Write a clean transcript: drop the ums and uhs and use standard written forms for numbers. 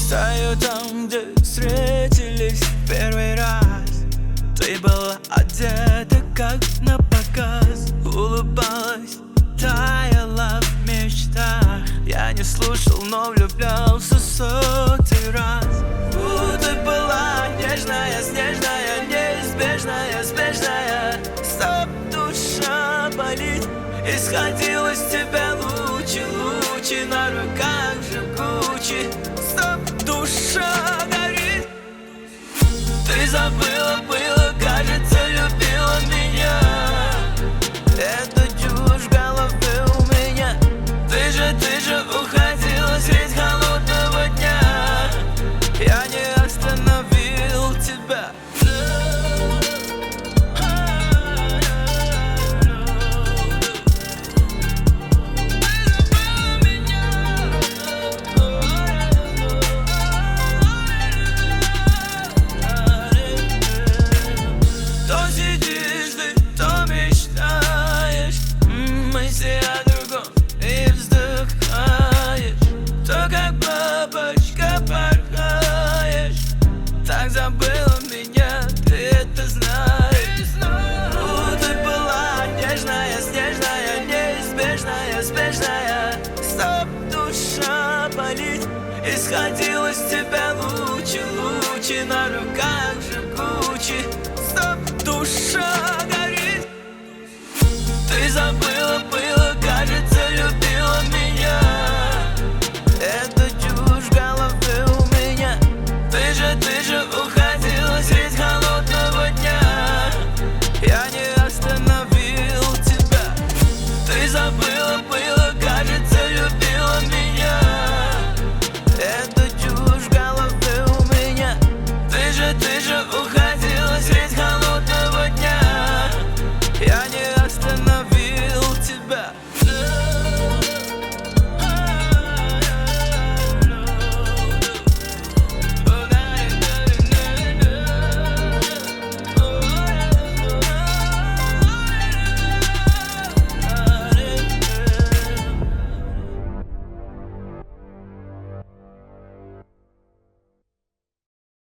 Стою там, где встретились в первый раз. Ты была одета как на показ, улыбалась, таяла в мечтах. Я не слушал, но влюблялся 100-й раз. Ты была нежная, снежная, неизбежная, спешная. Стоп, душа болит, исходил из тебя лучи, лучи на руках жгучи. Стоп, душа горит. Ты забыла, было, кажется, любила меня. Это чушь в голове у меня. Ты же уходила средь холодного дня. Я не остановил тебя. То сидишь ты, то мечтаешь, мысли о другом и вздыхаешь. То как бабочка порхаешь. Так забыла меня, ты это знаешь. Ты была нежная, снежная, неизбежная, спешная. Стоп, душа болит, исходил из тебя лучи, лучи на руках жгучи.